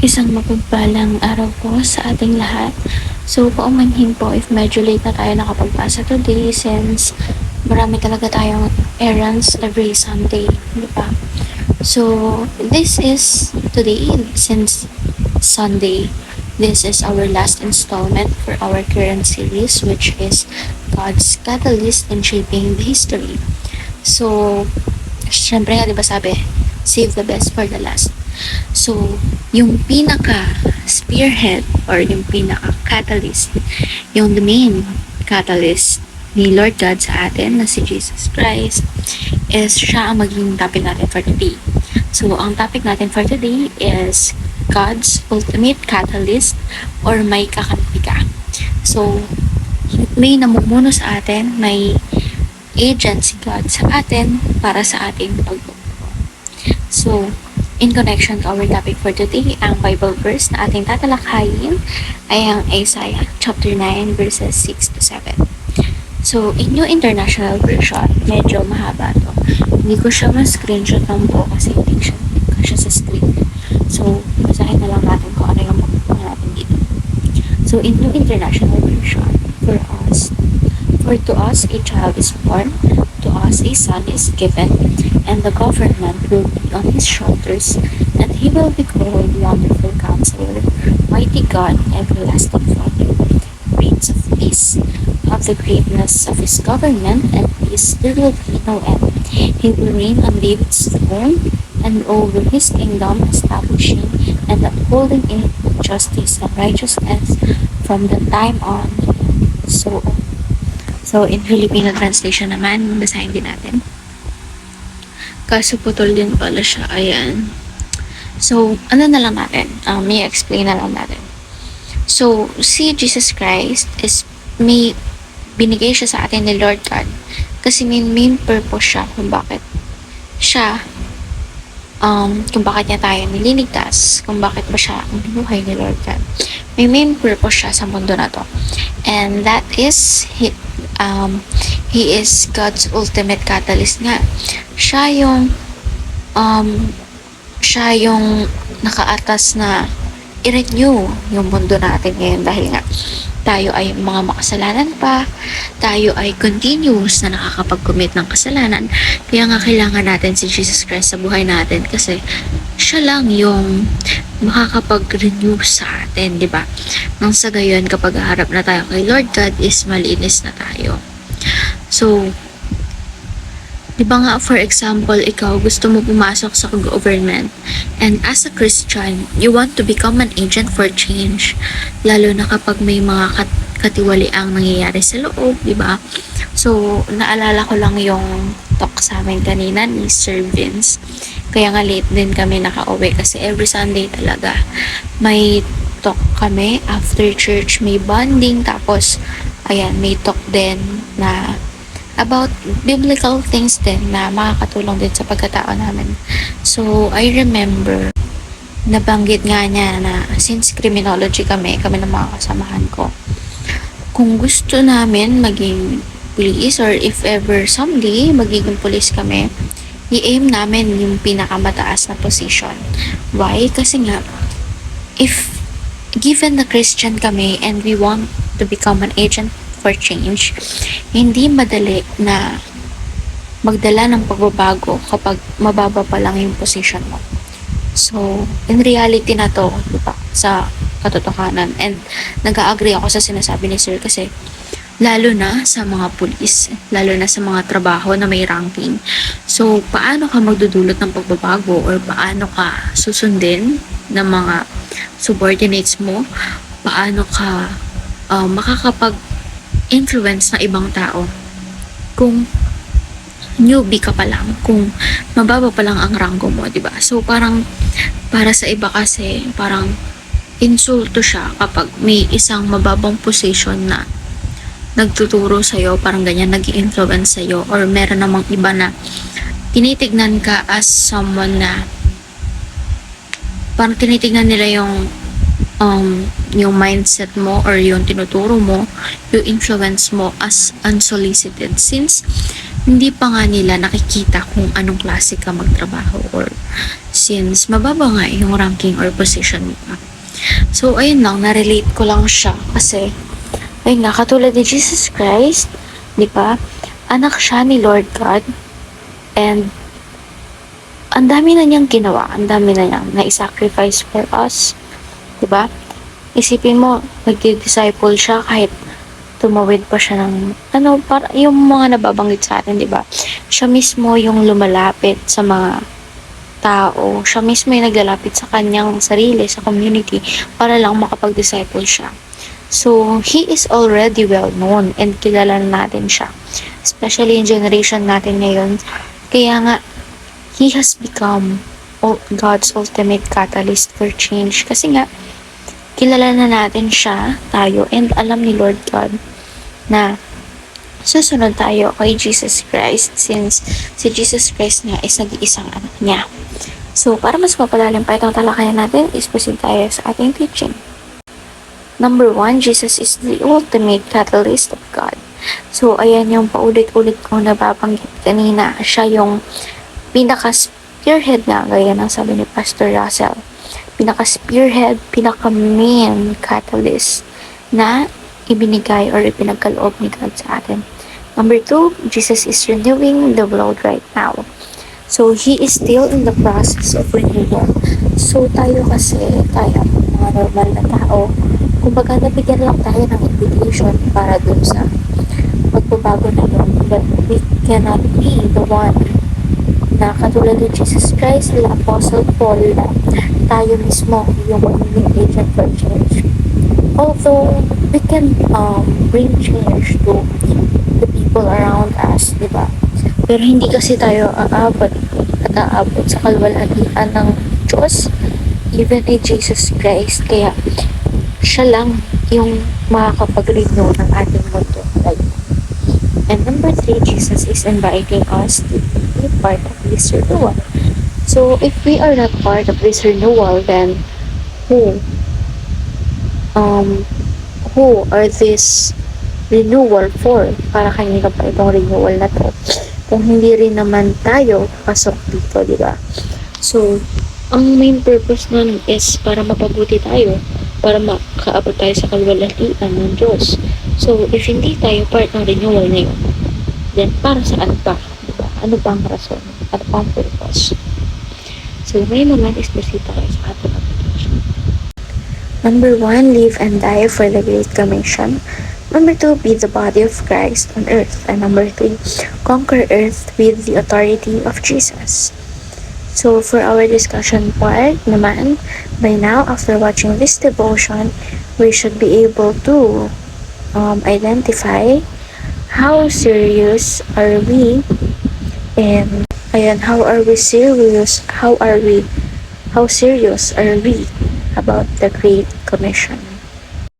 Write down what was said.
Isang mapagpalang araw po sa ating lahat. So, paumanhin po if medyo late na tayo nakapagpasa today since marami talaga tayong errands every Sunday, di ba? So, this is today, since Sunday, this is our last installment for our current series, which is God's Catalyst in Shaping the History. So, syempre nga, di ba sabi, save the best for the last. So, yung pinaka-spearhead or yung pinaka-catalyst, yung the main catalyst ni Lord God sa atin na si Jesus Christ is siya ang magiging topic natin for today. So, ang topic natin for today is God's ultimate catalyst or may kakampi ka. So, may namumuno sa atin, may agent si God sa atin para sa ating pagbabago. So, in connection to our topic for today, ang Bible verse na ating tatalakayin ay ang Isaiah chapter 9 verses 6 to 7. So, in New International Version, medyo mahaba to. Hindi ko siya ma-screenshot ng buo kasi hindi siya sa screen. So, basahin na lang natin kung ano yung mapupunta natin dito. So, in New International Version, for to us a child is born, to us a son is given, and the government will be on his shoulders, and he will be called Wonderful Counselor, Mighty God, Everlasting Father, Prince of Peace. Of the greatness of his government and peace there will be no end. He will reign on David's throne and over his kingdom, establishing and upholding it with justice and righteousness from the time on. So in Filipino translation naman, basahin din natin. Kaso putol din pala siya. Ayan. So, ano na lang natin? May explain na lang natin. So, si Jesus Christ is may binigay siya sa atin ni Lord God kasi may main purpose siya kung bakit siya kung bakit niya tayo nililigtas, kung bakit ba siya ang binuhay ni Lord God. May main purpose siya sa mundo na to. And that is He is God's ultimate catalyst nga. Siya yung nakaatas na i-renew yung mundo natin ngayon dahil nga tayo ay mga makasalanan pa, tayo ay continuous na nakakapag-commit ng kasalanan. Kaya nga kailangan natin si Jesus Christ sa buhay natin kasi siya lang yung makakapag-renew sa atin, di ba? Nang sa gayon, kapag harap na tayo kay Lord God is malinis na tayo. So, di ba nga, for example, ikaw gusto mo pumasok sa government and as a Christian, you want to become an agent for change. Lalo na kapag may mga katiwaliang nangyayari sa loob, di ba? So, naalala ko lang yung talk sa amin kanina ni Sir Vince. Kaya nga late din kami nakauwi kasi every Sunday talaga may talk kami after church, may bonding, tapos ayan, may talk din na about biblical things din na makakatulong din sa pagkatao namin. So, I remember, nabanggit nga niya na since criminology kami ng mga kasamahan ko, kung gusto namin maging police or if ever someday magiging police kami, i-aim namin yung pinakamataas na position. Why? Kasi nga, if given na Christian kami and we want to become an agent for change, hindi madali na magdala ng pagbabago kapag mababa pa lang yung position mo. So, in reality na to, diba, sa katotohanan. And nag-agree ako sa sinasabi ni Sir kasi lalo na sa mga pulis, lalo na sa mga trabaho na may ranking. So, paano ka magdudulot ng pagbabago or paano ka susundin ng mga subordinates mo? Paano ka makakapag-influence ng ibang tao kung newbie ka pa lang, kung mababa pa lang ang ranggo mo, diba? So, parang para sa iba kasi, parang insulto siya kapag may isang mababang position na nagtuturo sa'yo, parang ganyan, nag-i-influence sa'yo, or meron namang iba na tinitignan ka as someone na parang tinitignan nila yung mindset mo or yung tinuturo mo, yung influence mo as unsolicited since hindi pa nga nila nakikita kung anong klase ka magtrabaho or since mababa nga yung ranking or position niya. So, ayun lang, na-relate ko lang siya kasi, ayun nga, katulad ni Jesus Christ, di ba? Anak siya ni Lord God and ang dami na niyang ginawa, ang dami na niyang na-sacrifice for us, di ba? Isipin mo, nagdi-disciple siya kahit tumawid pa siya ng, para yung mga nababanggit sa atin, di ba? Siya mismo yung lumalapit sa mga tao. Siya mismo yung naglalapit sa kanyang sarili, sa community, para lang makapag-disciple siya. So, he is already well known and kilala natin siya. Especially in generation natin ngayon. Kaya nga, he has become God's ultimate catalyst for change. Kasi nga, kilala na natin siya, tayo, and alam ni Lord God na susunod tayo kay Jesus Christ since si Jesus Christ nga is nag-iisang anak niya. So, para mas mapalalim pa itong talakayan natin, proceed tayo sa ating teaching. Number 1, Jesus is the ultimate catalyst of God. So, ayan yung paulit-ulit kong nababanggit kanina. Siya yung pinaka-spearhead nga, gaya ng sabi ni Pastor Russell. Pinaka-spearhead, pinaka-main catalyst na ibinigay or ipinagkaloob ni God sa atin. Number 2, Jesus is renewing the world right now. So, He is still in the process of renewal. So, tayo mga normal na tao, kumbaga nabigyan lang tayo ng invitation para dun sa magbabago na yun. But we cannot be the one na katulad ni Jesus Christ, the Apostle Paul, na tayo mismo yung magiging agent for change. Although, we can bring change to the people around us, di ba? Pero hindi kasi tayo aabot sa kalwalhatian ng Diyos, even in Jesus Christ. Kaya, siya lang yung makakapag-renew ng ating mundo. Right? And number 3, Jesus is inviting us to be part of this renewal. So, if we are not part of this renewal, then who are this renewal for? Para kanino pa itong renewal na to? Kung hindi rin naman tayo pasok dito, di ba? So, ang main purpose nun is para mapabuti tayo, para makaabot tayo sa kalwalhatian ng Diyos. So, if hindi tayo part ng renewal na yun, then para saan pa? Diba? Ano bang rason? Ano bang purpose? So, ngayon naman is proceed tayo sa ating application. Number 1, live and die for the Great Commission. Number 2, be the body of Christ on earth. And number 3, conquer earth with the authority of Jesus. So, for our discussion part naman, by now, after watching this devotion, we should be able to identify how serious are we and how serious are we about the Great Commission.